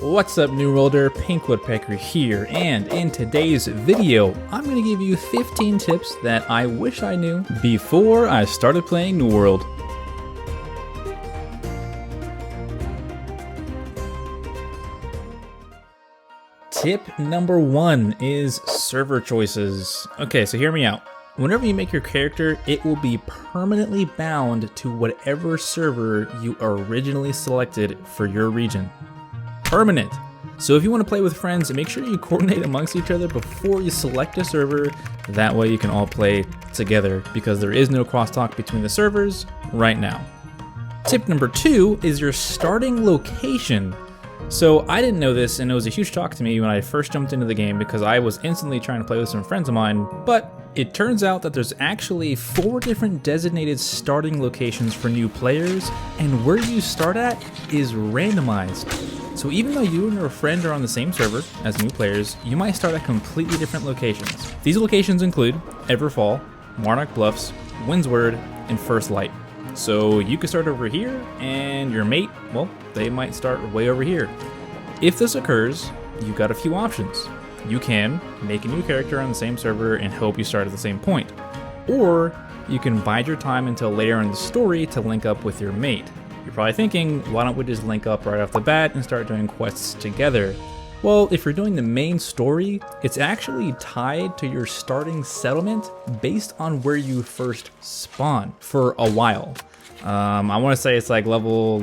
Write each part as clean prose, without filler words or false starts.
What's up, New Worlder? Pink Woodpecker here, and in today's video, I'm going to give you 15 tips that I wish I knew before I started playing New World. Tip number 1 is server choices. Okay, so hear me out. Whenever you make your character, it will be permanently bound to whatever server you originally selected for your region. Permanent. So if you want to play with friends, make sure you coordinate amongst each other before you select a server. That way you can all play together, because there is no crosstalk between the servers right now. Tip number 2 is your starting location. So I didn't know this, and it was a huge shock to me when I first jumped into the game because I was instantly trying to play with some friends of mine, but it turns out that there's actually 4 different designated starting locations for new players, and where you start at is randomized. So even though you and your friend are on the same server as new players, you might start at completely different locations. These locations include Everfall, Monarch Bluffs, Windsward, and First Light. So you could start over here, and your mate, well, they might start way over here. If this occurs, you've got a few options. You can make a new character on the same server and hope you start at the same point. Or you can bide your time until later in the story to link up with your mate. You're probably thinking, why don't we just link up right off the bat and start doing quests together? Well, if you're doing the main story, it's actually tied to your starting settlement based on where you first spawn for a while. I want to say it's like level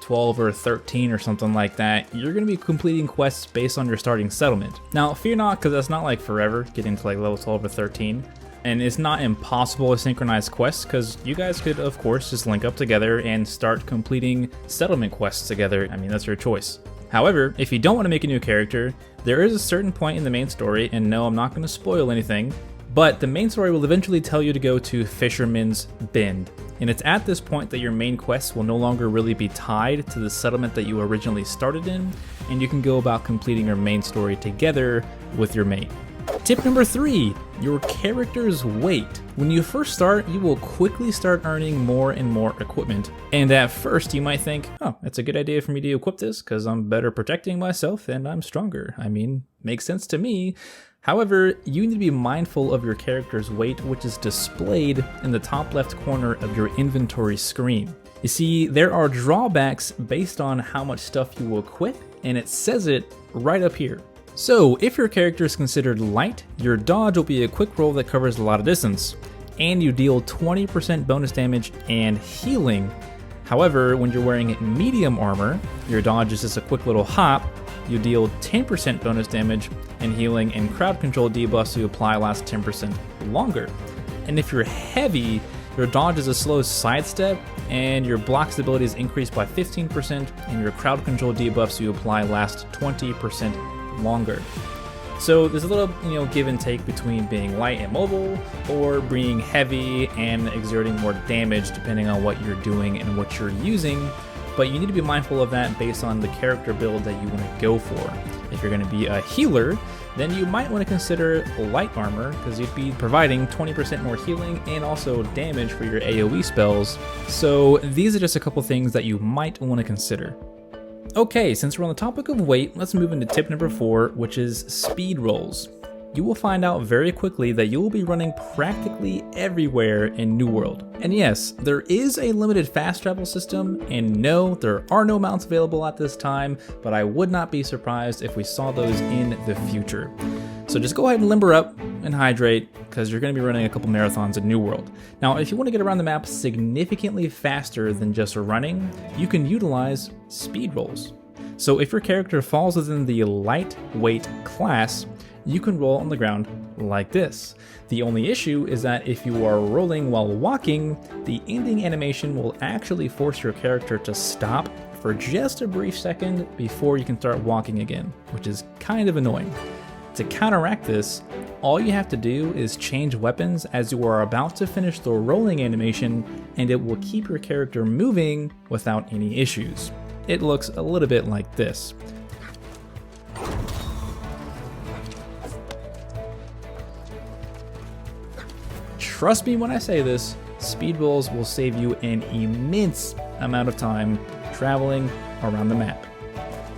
12 or 13 or something like that. You're going to be completing quests based on your starting settlement. Now, fear not, because that's not like forever getting to like level 12 or 13. And it's not impossible to synchronize quests, because you guys could, of course, just link up together and start completing settlement quests together. I mean, that's your choice. However, if you don't want to make a new character, there is a certain point in the main story, and no, I'm not going to spoil anything, but the main story will eventually tell you to go to Fisherman's Bend. And it's at this point that your main quests will no longer really be tied to the settlement that you originally started in, and you can go about completing your main story together with your mate. Tip number 3, your character's weight. When you first start, you will quickly start earning more and more equipment. And at first you might think, oh, that's a good idea for me to equip this because I'm better protecting myself and I'm stronger. I mean, makes sense to me. However, you need to be mindful of your character's weight, which is displayed in the top left corner of your inventory screen. You see, there are drawbacks based on how much stuff you will equip, and it says it right up here. So, if your character is considered light, your dodge will be a quick roll that covers a lot of distance, and you deal 20% bonus damage and healing. However, when you're wearing medium armor, your dodge is just a quick little hop. You deal 10% bonus damage and healing, and crowd control debuffs you apply last 10% longer. And if you're heavy, your dodge is a slow sidestep, and your block stability is increased by 15%, and your crowd control debuffs you apply last 20% longer. So there's a little, give and take between being light and mobile, or being heavy and exerting more damage depending on what you're doing and what you're using. But you need to be mindful of that based on the character build that you want to go for. If you're going to be a healer, then you might want to consider light armor, because you'd be providing 20% more healing and also damage for your AoE spells. So these are just a couple things that you might want to consider. Okay, since we're on the topic of weight, let's move into tip number 4, which is speed rolls. You will find out very quickly that you will be running practically everywhere in New World. And yes, there is a limited fast travel system, and no, there are no mounts available at this time, but I would not be surprised if we saw those in the future. So just go ahead and limber up and hydrate, because you're going to be running a couple marathons in New World. Now, if you want to get around the map significantly faster than just running, you can utilize speed rolls. So if your character falls within the lightweight class, you can roll on the ground like this. The only issue is that if you are rolling while walking, the ending animation will actually force your character to stop for just a brief second before you can start walking again, which is kind of annoying. To counteract this, all you have to do is change weapons as you are about to finish the rolling animation, and it will keep your character moving without any issues. It looks a little bit like this. Trust me when I say this, speed rolls will save you an immense amount of time traveling around the map.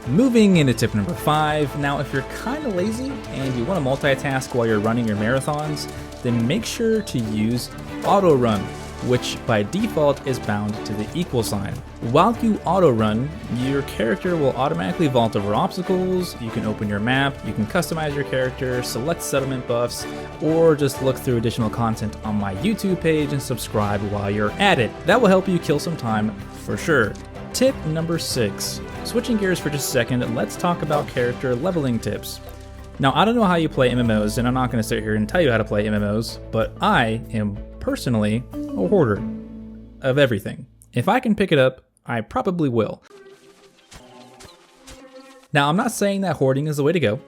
Moving into tip number 5, now if you're kind of lazy and you want to multitask while you're running your marathons, then make sure to use Autorun, which by default is bound to the equal sign. While you auto-run, your character will automatically vault over obstacles, you can open your map, you can customize your character, select settlement buffs, or just look through additional content on my YouTube page and subscribe while you're at it. That will help you kill some time for sure. Tip number 6. Switching gears for just a second, let's talk about character leveling tips. Now, I don't know how you play MMOs, and I'm not going to sit here and tell you how to play MMOs, but I am personally a hoarder of everything. If I can pick it up, I probably will. Now, I'm not saying that hoarding is the way to go,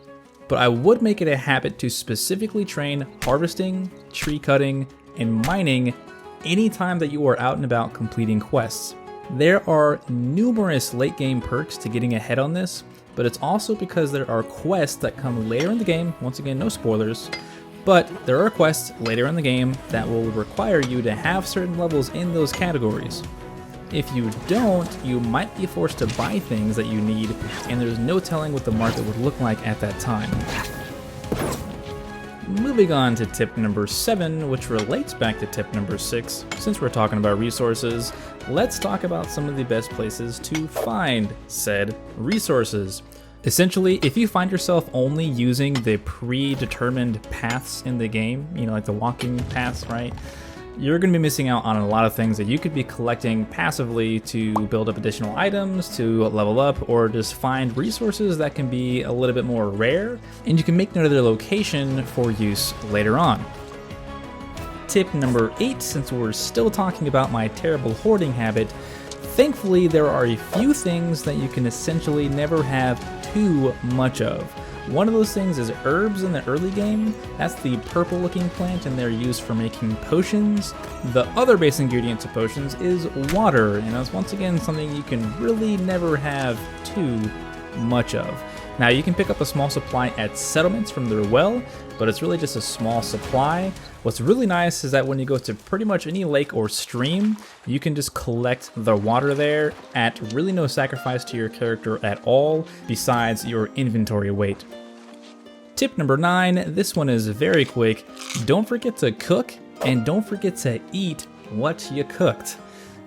but I would make it a habit to specifically train harvesting, tree cutting, and mining anytime that you are out and about completing quests. There are numerous late game perks to getting ahead on this, but it's also because there are quests that come later in the game, once again no spoilers, but there are quests later in the game that will require you to have certain levels in those categories. If you don't, you might be forced to buy things that you need, and there's no telling what the market would look like at that time. Moving on to tip number 7, which relates back to tip number 6. Since we're talking about resources, let's talk about some of the best places to find said resources. Essentially, if you find yourself only using the predetermined paths in the game, like the walking paths, right? You're going to be missing out on a lot of things that you could be collecting passively to build up additional items, to level up, or just find resources that can be a little bit more rare, and you can make note of their location for use later on. Tip number 8, since we're still talking about my terrible hoarding habit, thankfully there are a few things that you can essentially never have too much of. One of those things is herbs in the early game. That's the purple looking plant, and they're used for making potions. The other base ingredient to potions is water, and that's once again something you can really never have too much of. Now you can pick up a small supply at settlements from their well, but it's really just a small supply. What's really nice is that when you go to pretty much any lake or stream, you can just collect the water there at really no sacrifice to your character at all, besides your inventory weight. Tip number 9, this one is very quick. Don't forget to cook, and don't forget to eat what you cooked.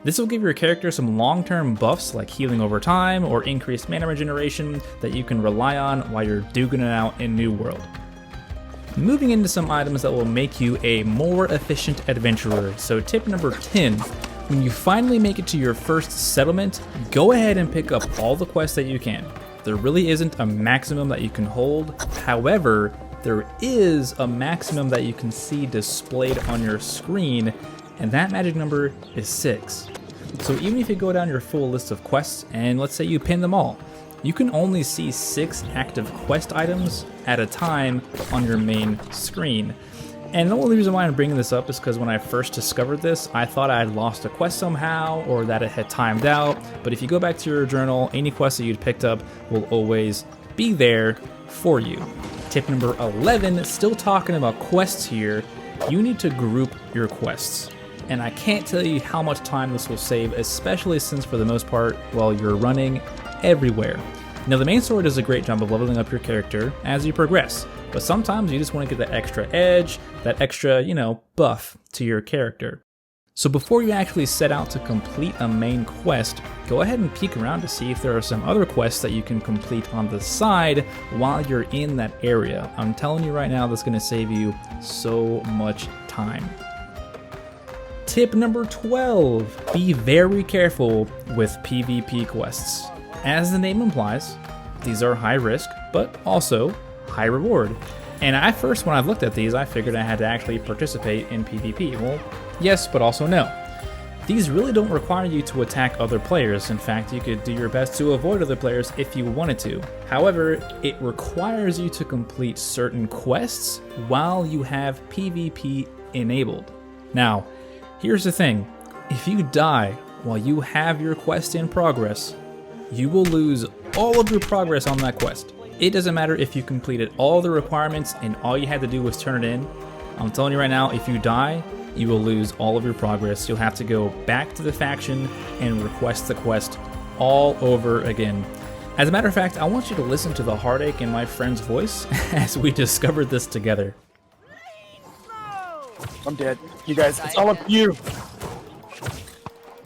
This will give your character some long-term buffs like healing over time or increased mana regeneration that you can rely on while you're duking it out in New World. Moving into some items that will make you a more efficient adventurer. So tip number 10, when you finally make it to your first settlement, go ahead and pick up all the quests that you can. There really isn't a maximum that you can hold. However, there is a maximum that you can see displayed on your screen, and that magic number is 6. So even if you go down your full list of quests, and let's say you pin them all, you can only see 6 active quest items at a time on your main screen. And the only reason why I'm bringing this up is because when I first discovered this, I thought I had lost a quest somehow, or that it had timed out. But if you go back to your journal, any quest that you'd picked up will always be there for you. Tip number 11, still talking about quests here, you need to group your quests. And I can't tell you how much time this will save, especially since for the most part, well, you're running everywhere. Now the main story does a great job of leveling up your character as you progress, but sometimes you just want to get that extra edge, that extra, buff to your character. So before you actually set out to complete a main quest, go ahead and peek around to see if there are some other quests that you can complete on the side while you're in that area. I'm telling you right now, that's going to save you so much time. Tip number 12, be very careful with PvP quests. As the name implies, these are high risk, but also high reward. And at first, when I looked at these, I figured I had to actually participate in PvP. Well, yes, but also no. These really don't require you to attack other players. In fact, you could do your best to avoid other players if you wanted to. However, it requires you to complete certain quests while you have PvP enabled. Now, here's the thing. If you die while you have your quest in progress, you will lose all of your progress on that quest. It doesn't matter if you completed all the requirements and all you had to do was turn it in. I'm telling you right now, if you die, you will lose all of your progress. You'll have to go back to the faction and request the quest all over again. As a matter of fact, I want you to listen to the heartache in my friend's voice as we discovered this together. I'm dead. You guys, it's all up to you.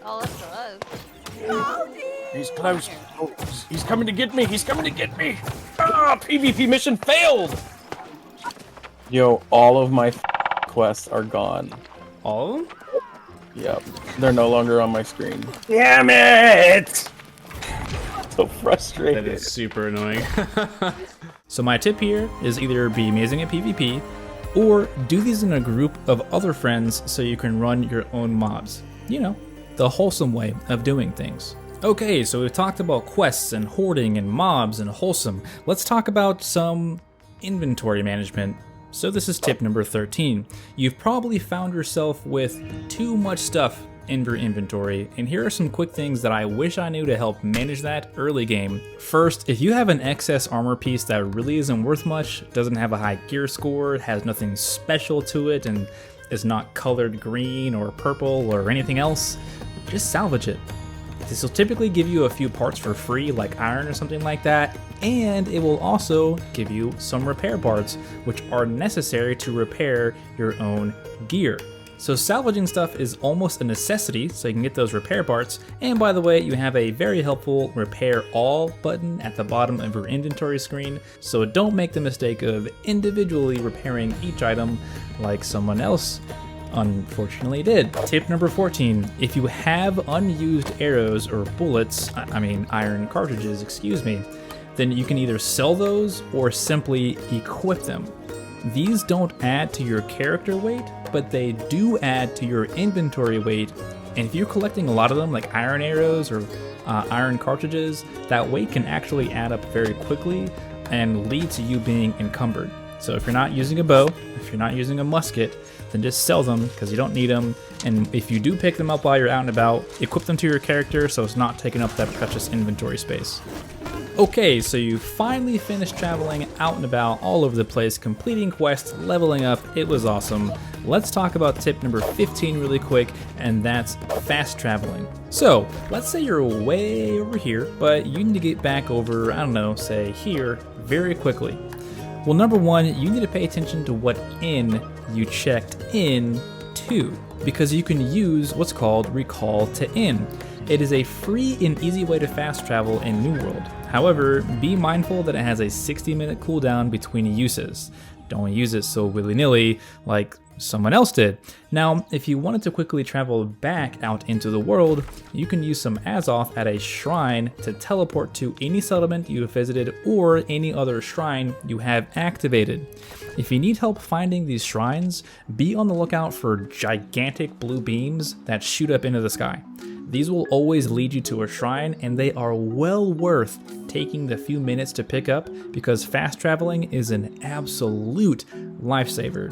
All up to us. He's close. Oh, he's coming to get me. He's coming to get me. Ah, PvP mission failed. Yo, all of my quests are gone. All of them? Yep, they're no longer on my screen. Damn it! So frustrated. That is super annoying. So my tip here is either be amazing at PvP, or do these in a group of other friends so you can run your own mobs. You know, the wholesome way of doing things. Okay, so we've talked about quests and hoarding and mobs and wholesome. Let's talk about some inventory management. So this is tip number 13. You've probably found yourself with too much stuff in your inventory, and here are some quick things that I wish I knew to help manage that early game. First, if you have an excess armor piece that really isn't worth much, doesn't have a high gear score, has nothing special to it, and is not colored green or purple or anything else, just salvage it. This will typically give you a few parts for free, like iron or something like that, and it will also give you some repair parts, which are necessary to repair your own gear. So salvaging stuff is almost a necessity, so you can get those repair parts. And by the way, you have a very helpful repair all button at the bottom of your inventory screen, so don't make the mistake of individually repairing each item like someone else unfortunately did. Tip number 14, if you have unused arrows or bullets, iron cartridges, excuse me, then you can either sell those or simply equip them. These don't add to your character weight, but they do add to your inventory weight, and if you're collecting a lot of them, like iron arrows or iron cartridges, that weight can actually add up very quickly and lead to you being encumbered. So if you're not using a bow, if you're not using a musket, then just sell them because you don't need them. And if you do pick them up while you're out and about, equip them to your character so it's not taking up that precious inventory space. Okay, so you finally finished traveling out and about all over the place, completing quests, leveling up. It was awesome. Let's talk about tip number 15 really quick, and that's fast traveling. So let's say you're way over here, but you need to get back over, I don't know, say here very quickly. Well, number one, you need to pay attention to what inn you checked in to, because you can use what's called recall to inn. It is a free and easy way to fast travel in New World. However, be mindful that it has a 60-minute cooldown between uses. Don't use it so willy-nilly like someone else did. Now, if you wanted to quickly travel back out into the world, you can use some Azoth at a shrine to teleport to any settlement you have visited or any other shrine you have activated. If you need help finding these shrines, be on the lookout for gigantic blue beams that shoot up into the sky. These will always lead you to a shrine, and they are well worth taking the few minutes to pick up because fast traveling is an absolute lifesaver.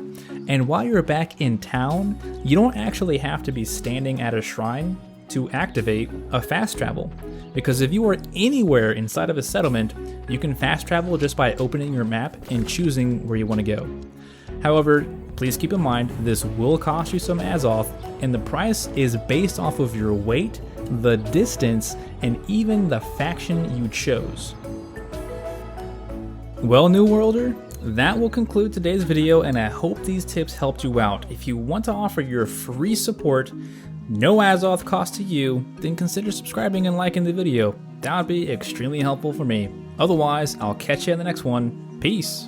And while you're back in town, you don't actually have to be standing at a shrine to activate a fast travel, because if you are anywhere inside of a settlement, you can fast travel just by opening your map and choosing where you want to go. However, please keep in mind this will cost you some Azoth, and the price is based off of your weight, the distance, and even the faction you chose. Well, New Worlder, that will conclude today's video, and I hope these tips helped you out. If you want to offer your free support, no Azoth cost to you, then consider subscribing and liking the video. That would be extremely helpful for me. Otherwise, I'll catch you in the next one. Peace.